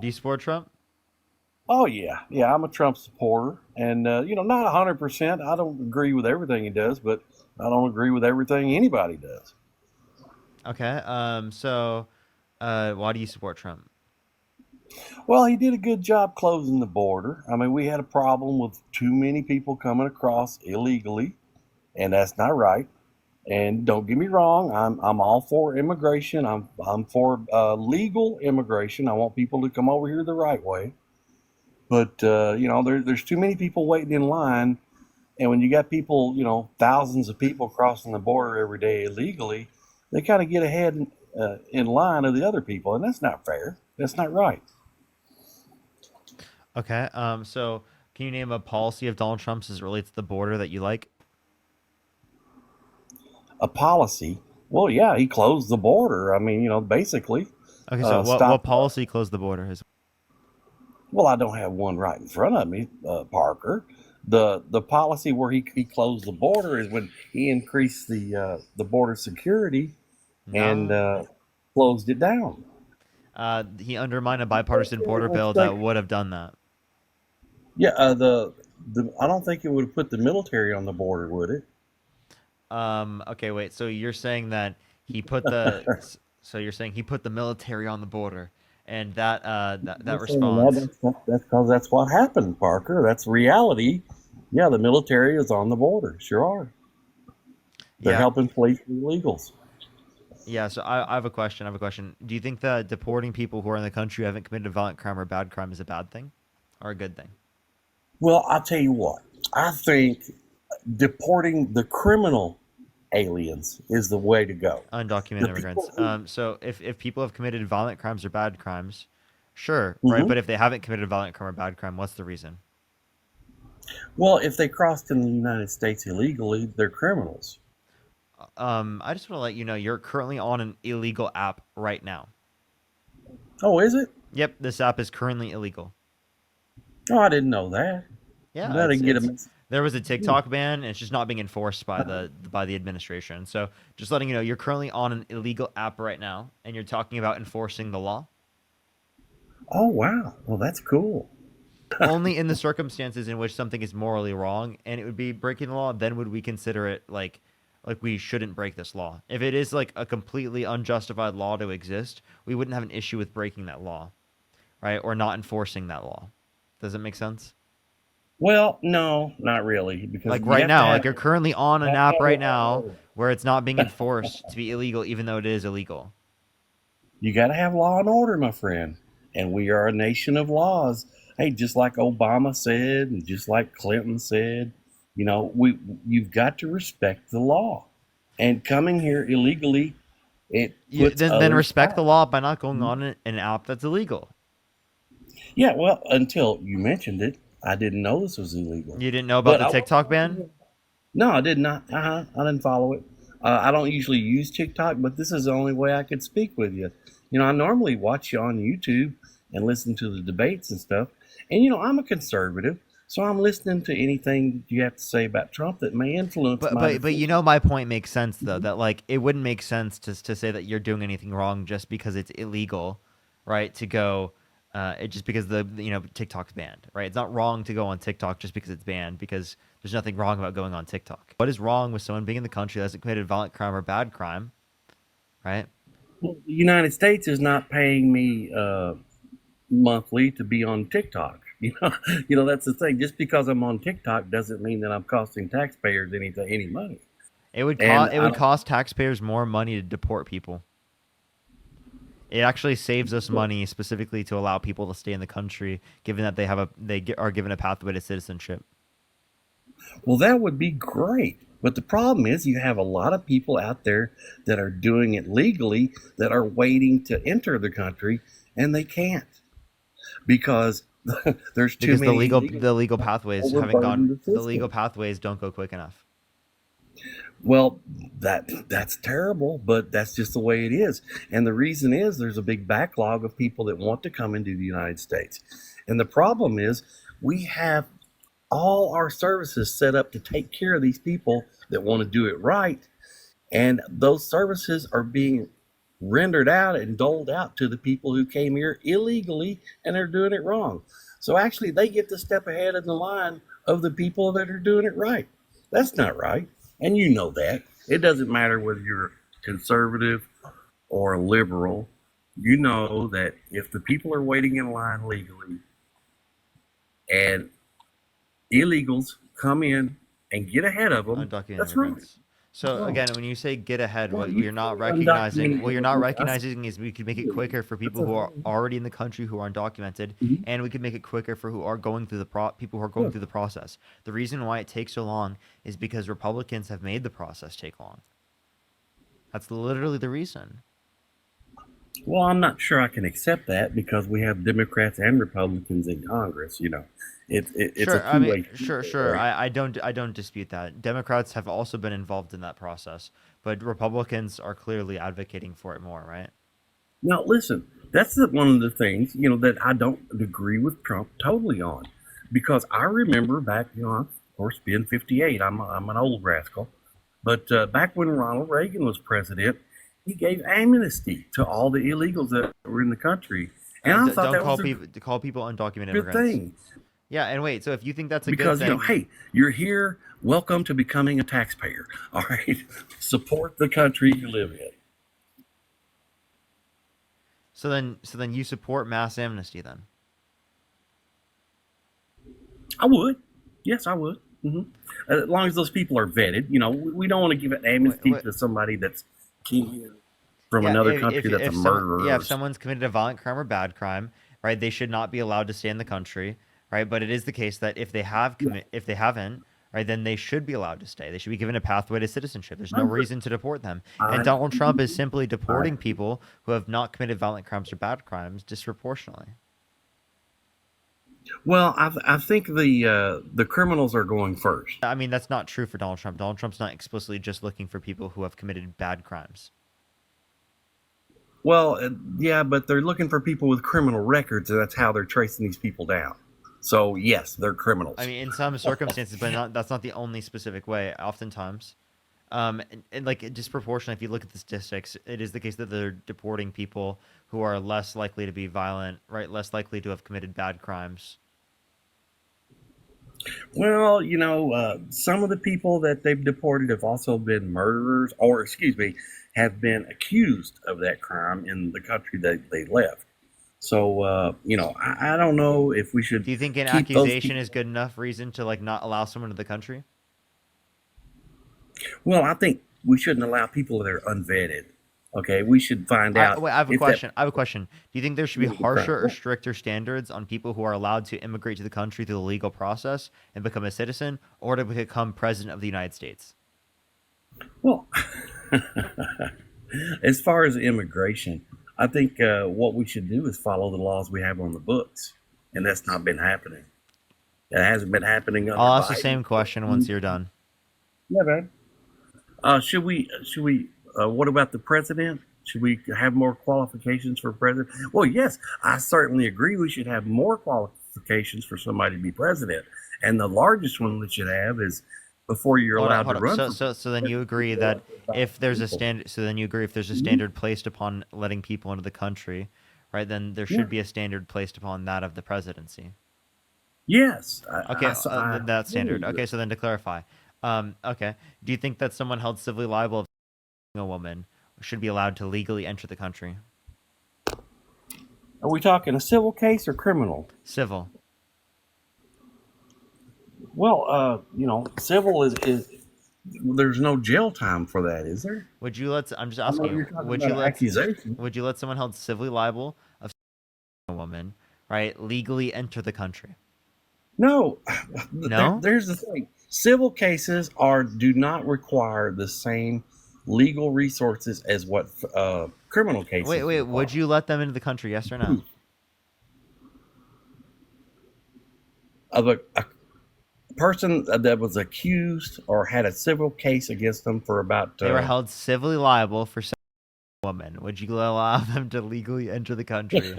Do you support Trump? Oh yeah, yeah. I'm a Trump supporter, and not 100%. I don't agree with everything he does, but I don't agree with everything anybody does. Okay. Why do you support Trump? Well, he did a good job closing the border. I mean, we had a problem with too many people coming across illegally, and that's not right. And don't get me wrong, I'm all for immigration. I'm for legal immigration. I want people to come over here the right way. But there's too many people waiting in line, and when you got people, thousands of people crossing the border every day illegally, they kind of get ahead in line of the other people, and that's not fair. That's not right. Okay. Can you name a policy of Donald Trump's as it relates to the border that you like? A policy. Well, yeah, he closed the border. I mean, basically, Okay. So what stop. policy closed the border? Well, I don't have one right in front of me, Parker. The policy where he closed the border is when he increased the border security and No. closed it down. He undermined a bipartisan border Let's bill that think. would have done that. Yeah, the I don't think it would have put the military on the border, would it? Okay. Wait. So you're saying that he put the so you're saying he put the military on the border, and that I'm saying that response. that's because that's what happened, Parker. That's reality. Yeah, the military is on the border. Sure are. They're Yeah. helping police the illegals. Yeah, so I have a question. I have a question. Do you think that deporting people who are in the country who haven't committed a violent crime or bad crime is a bad thing or a good thing? Well, I'll tell you what. I think deporting the criminal aliens is the way to go. Undocumented The immigrants. people who, If people have committed violent crimes or bad crimes, sure, right? Mhm. But if they haven't committed a violent crime or bad crime, what's the reason? Well, if they crossed in the United States illegally, they're criminals. I just want to let you know you're currently on an illegal app right now. Oh, is it? Yep, this app is currently illegal. Oh, I didn't know that. Yeah, I didn't get a it's message. there was a TikTok ban, and it's just not being enforced by the administration. So just letting you know, you're currently on an illegal app right now, and you're talking about enforcing the law Oh, wow. Well, that's cool. only in the circumstances in which something is morally wrong, and it would be breaking the law. Then would we consider it like we shouldn't break this law? If it is like a completely unjustified law to exist, we wouldn't have an issue with breaking that law, right? Or not enforcing that law. Does it make sense? Well, no, not really, because Like you right have to now, have like you're currently on an app right now order. where it's not being enforced to be illegal, even though it is illegal. You got to have law and order, my friend. And we are a nation of laws. Hey, just like Obama said, and just like Clinton said, we you've got to respect the law. And coming here illegally, it You puts then others respect the out. law by not going on an app that's illegal. Yeah, well, until you mentioned it, I didn't know this was illegal. You didn't know about But the I TikTok ban? no, I did not. I didn't follow it. I don't usually use TikTok, but this is the only way I could speak with you. I normally watch you on YouTube and listen to the debates and stuff. And I'm a conservative, so I'm listening to anything you have to say about Trump that may influence But my but but you know decision. my point makes sense though Mhm. that like it wouldn't make sense to say that you're doing anything wrong just because it's illegal, right? To go it just because TikTok's banned, right? It's not wrong to go on TikTok just because it's banned because there's nothing wrong about going on TikTok. What is wrong with someone being in the country that hasn't committed violent crime or bad crime, right? Well, the United States is not paying me monthly to be on TikTok. That's the thing. Just because I'm on TikTok doesn't mean that I'm costing taxpayers any money. And It I would don't. cost taxpayers more money to deport people. It actually saves us money specifically to allow people to stay in the country, given that are given a pathway to citizenship. Well, that would be great. But the problem is, you have a lot of people out there that are doing it legally that are waiting to enter the country and they can't because there's too Because many illegal the legal people pathways haven't overburden gone the the legal system. pathways don't go quick enough. Well, that's terrible, but that's just the way it is. And the reason is there's a big backlog of people that want to come into the United States. And the problem is we have all our services set up to take care of these people that want to do it right, and those services are being rendered out and doled out to the people who came here illegally and are doing it wrong. So actually, they get to step ahead in the line of the people that are doing it right. That's not right. And you know that. It doesn't matter whether you're conservative or liberal. You know that if the people are waiting in line legally and illegals come in and get ahead of them, Undocumented that's wrong. immigrants. So Wrong. again, when you say get ahead, Well, what you you're not say recognizing, undocumented what you're not immigrants. I say recognizing is we could make it quicker for that's people a who are wrong. already in the country who are undocumented, Mhm. and we could make it quicker for who are going through people who are going Yeah. through the process. The reason why it takes so long is because Republicans have made the process take long. That's literally the reason. Well, I'm not sure I can accept that because we have Democrats and Republicans in Congress. It's a Sure, I mean, two-way street sure, there, sure. right? I don't dispute that. Democrats have also been involved in that process, but Republicans are clearly advocating for it more, right? Now, listen, that's one of the things that I don't agree with Trump totally on, because I remember back, of course, being 58, I'm an old rascal, but back when Ronald Reagan was president, he gave amnesty to all the illegals that were in the country, and I thought Don't that was a call people undocumented good immigrants. thing. Yeah, and wait, so if you think that's a good Because thing, hey, you're here, welcome to becoming a taxpayer. All right, support the country you live in. so then you support mass amnesty then. I would, yes, I would. As long as those people are vetted. We don't want to give an Wait, amnesty wait, to somebody that's came here from yeah, another country that's a if murderer. someone's committed a violent crime or bad crime, right, they should not be allowed to stay in the country, right? But it is the case that if they haven't, right, then they should be allowed to stay. They should be given a pathway to citizenship. There's I no agree. reason to deport them. And I, Donald Trump is simply I, deporting people who have not committed violent crimes or bad crimes disproportionately. well, I think the criminals are going first. I mean, that's not true for Donald Trump. Donald Trump's not explicitly just looking for people who have committed bad crimes. Well, yeah, but they're looking for people with criminal records, and that's how they're tracing these people down. So yes, they're I criminals. mean, in some circumstances, but that's not the only specific way. Oftentimes, and like disproportionately, if you look at the statistics, it is the case that they're deporting people who are less likely to be violent, right? Less likely to have committed bad crimes. Well, some of the people that they've deported have also been murderers, or excuse me, have been accused of that crime in the country that they left. So, I don't know if we should Do you think an keep those accusation people. is good enough reason to like not allow someone to the country? Well, I think we shouldn't allow people that are unvetted. Okay, we should find out I have a if that question. I have a question. Do you think there should be committed a crime. harsher or stricter standards on people who are allowed to immigrate to the country through the legal process and become a citizen, or to become president of the United States? Well, as far as immigration, I think what we should do is follow the laws we have on the books, and that's not been happening. It hasn't been happening under I'll ask the Biden. same question once you're done. Yeah, man. Should we? What about the president? Should we have more qualifications for president? Well, yes, I certainly agree. We should have more qualifications for somebody to be president, and the largest one we should have is before you're Hold up, allowed to hold up. run for president. So then you agree that if there's a stand, so then you agree if there's a Mhm. standard placed upon letting people into the country, right? Then there Yeah. should be a standard placed upon that of the presidency. Yes, Okay, that totally standard. agree. Okay, so then to clarify, okay, do you think that someone held civilly liable of a woman should be allowed to legally enter the country? Are we talking a civil case or criminal? Civil. Well, civil is there's no jail time for that, is there? Would you let? I'm just I know asking you're you. talking about an accusation. Would you let someone held civilly liable of a woman, right, legally enter the country? No, No. there's the thing. Civil cases do not require the same legal resources as what criminal cases Wait. require. Would you let them into the country? Yes or no? Of a person that was accused or had a civil case against them for about They were held civilly liable for a woman. Would you allow them to legally enter the country?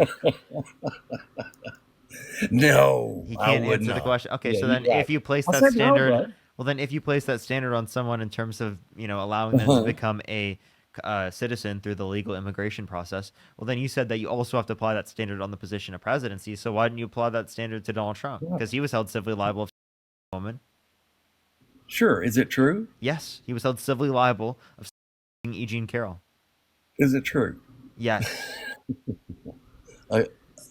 no, He I can't would answer the not. question. Okay, Yeah, so you're then right. if you place I that said no, standard, bud. well, then if you place that standard on someone in terms of allowing them to become a citizen through the legal immigration process. Well, then you said that you also have to apply that standard on the position of presidency. So why didn't you apply that standard to Donald Trump? Yeah. Because he was held civilly liable of woman. Sure. Is it true? Yes, he was held civilly liable of E. Jean Carroll. Is it true? Yes. Uh,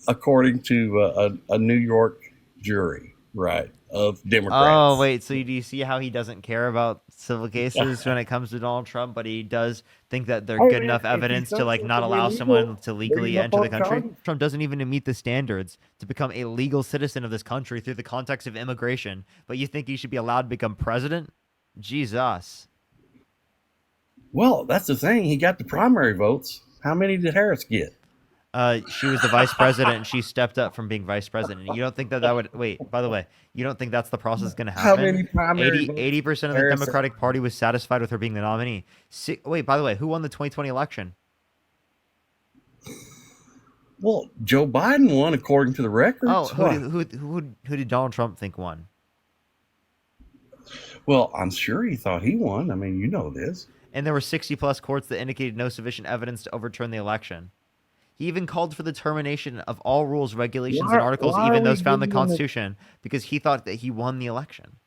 According to a New York jury, right, of Oh, Democrats. wait. So do you see how he doesn't care about civil cases when it comes to Donald Trump, but he does think that they're Hey good man, enough if he evidence to thinks like not something's allow someone illegal, to bring legally him up enter the on country? charges. Trump doesn't even meet the standards to become a legal citizen of this country through the context of immigration, but you think he should be allowed to become president? Jesus. Well, that's the thing. He got the primary votes. How many did Harris get? She was the vice president and she stepped up from being vice president. You don't think that would wait, by the way, you don't think that's the process going to How happen? many primary votes did 80% of the Harris have? Democratic Party was satisfied with her being the nominee. Wait, by the way, who won the 2020 election? Well, Joe Biden won according to the Oh, records. What? who did Donald Trump think won? Well, I'm sure he thought he won. I mean, you know this. And there were 60 plus courts that indicated no sufficient evidence to overturn the election. He even called for the termination of all rules, regulations, and articles, Why are even we those found in the getting into? Constitution, because he thought that he won the election.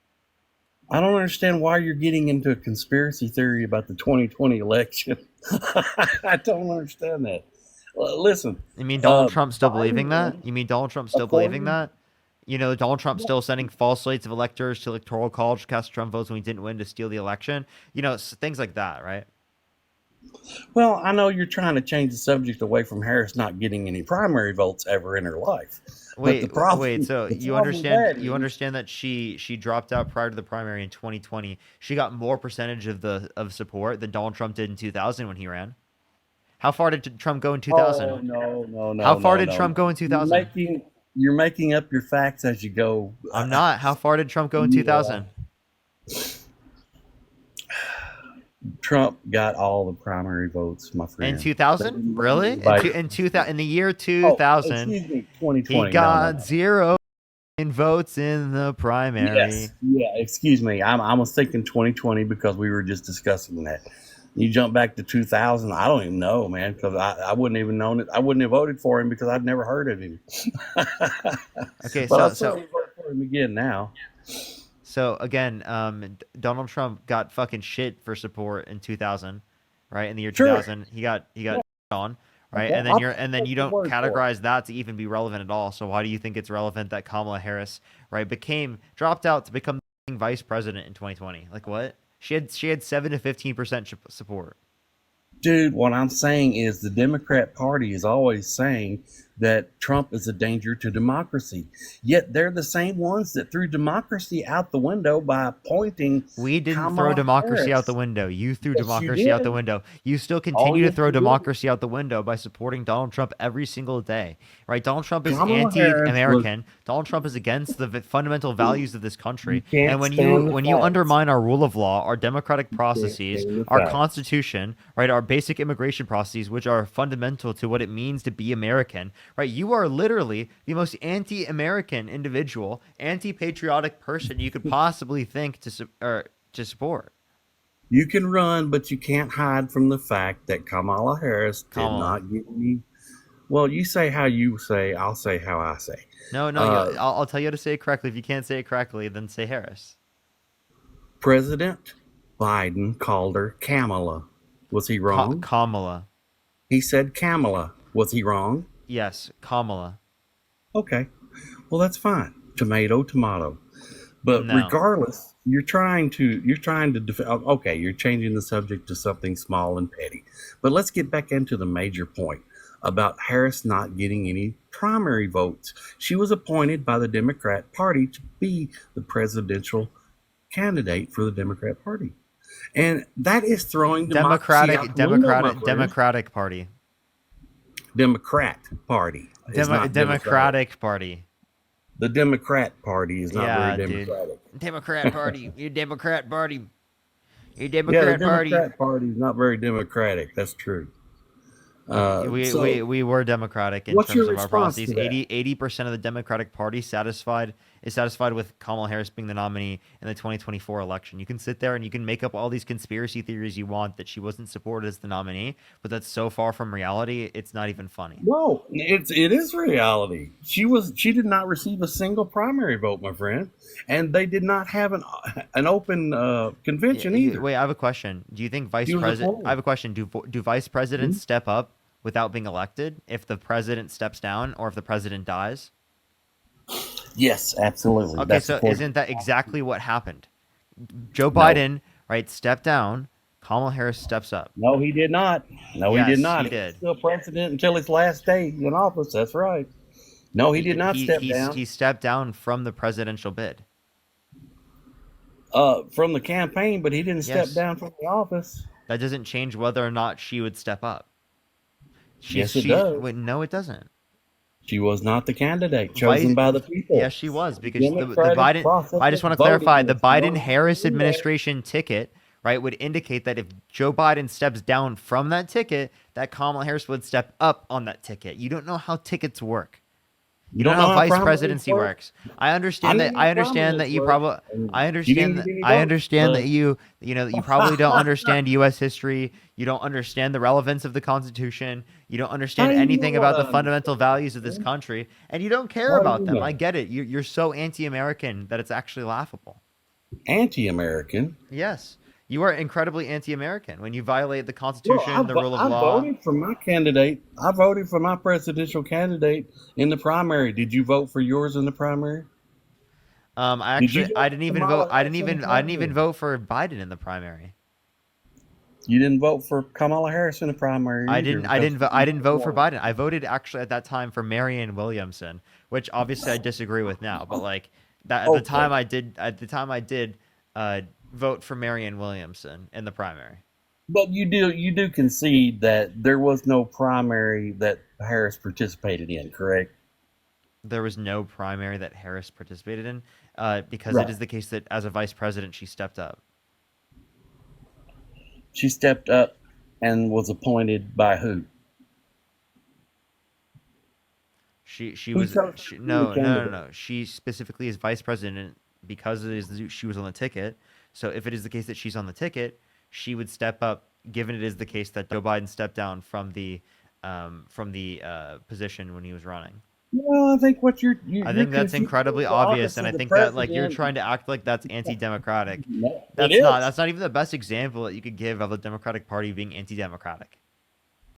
I don't understand why you're getting into a conspiracy theory about the 2020 election. I don't understand that. Listen, You mean Donald Trump still Biden believing that? won You mean Donald Trump still believing according. that? You know, Donald Trump still sending false slates of electors to electoral college to cast Trump votes when he didn't win to steal the election. You know, things like that, right? Well, I know you're trying to change the subject away from Harris not getting any primary votes ever in her life, but Wait. So the problem with that you is, understand that she dropped out prior to the primary in 2020. She got more percentage of the of support than Donald Trump did in 2000 when he ran. How far did Trump go in oh 2000? no, no, How no, far no, did no, Trump no. go in 2000? You're making up your facts as you go. I'm not. How far did Trump go in Yeah, 2000? Trump got all the primary votes, my In friend. They 2000? didn't let Really? anybody. In 2000 in the year Oh, 2000, excuse me, he 2020. No, no, got no. 0 votes in the Yes, primary. yeah. Excuse me. I was thinking 2020 because we were just discussing that. You jump back to 2000. I don't even know, man, because I wouldn't even known it. I wouldn't have voted for him because I'd never heard of him. Okay, But I so certainly vote for him again now. again, Donald Trump got fucking shit for support in 2000, right? In the year Sure. 2000, he got on, right? Okay. I'll And then take you your don't word for it. categorize that to even be relevant at all. So why do you think it's relevant that Kamala Harris, right, became dropped out to become the vice president in 2020? Like what? She had 7 to 15% support. Dude, what I'm saying is the Democrat Party is always saying that Trump is a danger to democracy. Yet they're the same ones that threw democracy out the window by appointing We didn't throw Kamala democracy out the Harris. window. You threw Yes, you democracy out the did. window. You still Oh, continue to yes, throw you did. democracy out the window by supporting Donald Trump every single day, right? Donald Trump is Kamala Harris was, anti-American. Donald Trump is against the fundamental values of this you country. And can't stand the when you facts. undermine our rule of law, our democratic You can't processes, stand the our facts. constitution, right, our basic immigration processes, which are fundamental to what it means to be American, right? You are literally the most anti-American individual, anti-patriotic person you could possibly think to support. You can run, but you can't hide from the fact that Kamala Harris did Kamala. not get any. Well, you say how you say, I'll say how I say. No, Uh, I'll tell you how to say it correctly. If you can't say it correctly, then say Harris. President Biden called her Kamala. Was he wrong? Kamala. He said Kamala. Was he wrong? Yes, Kamala. Okay. Well, that's fine. Tomato, tomato. But No. regardless, okay, you're changing the subject to something small and petty. But let's get back into the major point about Harris not getting any primary votes. She was appointed by the Democrat Party to be the presidential candidate for the Democrat Party. And that is throwing democracy out the window, my friend. Democratic Party. Democrat Party is not democratic. Democratic Party. The Democrat Party is not very Yeah, dude. democratic. Democrat Party. You Democrat Party. You Yeah, the Democrat Party. Democrat Party is not very democratic. That's true. Okay, So, we were democratic in what's terms your of our response policies. to that? 80% of the Democratic Party satisfied is satisfied with Kamala Harris being the nominee in the 2024 election. You can sit there and you can make up all these conspiracy theories you want that she wasn't supported as the nominee, but that's so far from reality, it's not even funny. No, it is reality. She did not receive a single primary vote, my friend, and they did not have an open convention either. Wait, I have a question. Do you think vice She was a president? I fool. have a question. Do vice presidents Mhm. step up without being elected if the president steps down or if the president dies? Yes, absolutely. Okay, That's so according isn't to the that exactly Constitution. what happened? Joe No, Biden, right, stepped down. Kamala Harris steps up. no, he did not. No, he did Yes, he not. He was did. still president until his last day in office. That's right. No, he He did not he step he down he stepped down from the presidential bid. from the campaign, but he didn't step Yes, down from the office. that doesn't change whether or not she would step up. Yes, it She does. wait, no, it doesn't. She was not the candidate chosen Vice, by the yes, people. she was The because the democratic Biden. process I just of want to clarify voting the was no Biden longer Harris in there. administration ticket, right, would indicate that if Joe Biden steps down from that ticket, that Kamala Harris would step up on that ticket. You don't know how tickets work. You You don't don't know know how how vice primaries presidency work? works. I I understand know that. how I understand primaries that you work, probably. and I you didn't understand get that. any I votes. understand that But you probably don't understand U.S. history. You don't understand the relevance of the Constitution. You don't how understand do you know anything what about the I fundamental understand, values of my this friend? country, and you don't care How do about you them. I know? get it. You're so anti-American that it's actually laughable. Anti-American. Yes, you are incredibly anti-American when you violate the Well, Constitution, the rule of I law. voted for my candidate. I voted for my presidential candidate in the primary. Did you vote for yours in the primary? Did you I vote didn't for even vote. Kamala Harris in the I didn't even primary? vote for Biden in the primary. You didn't vote for Kamala Harris in the primary either because she I didn't didn't have vote for one. Biden. I voted actually at that time for Marianne Williamson, which obviously I disagree with now. But like that Okay, at the time I did uh, vote for Marianne Williamson in the primary. but you do concede that there was no primary that Harris participated in, correct? There was no primary that Harris participated in because it Right. is the case that as a vice president she stepped up. She stepped up and was appointed by who? She Who was chose her to be the candidate? no. She specifically is vice president because she was on the ticket. So if it is the case that she's on the ticket, she would step up. Given it is the case that Joe Biden stepped down from the position when he was running. Well, I think what I you're think that's confusing incredibly the obvious, office and I of the think that like you're president. trying to act like that's anti-democratic. No, it is. That's not even the best example that you could give of the Democratic Party being anti-democratic.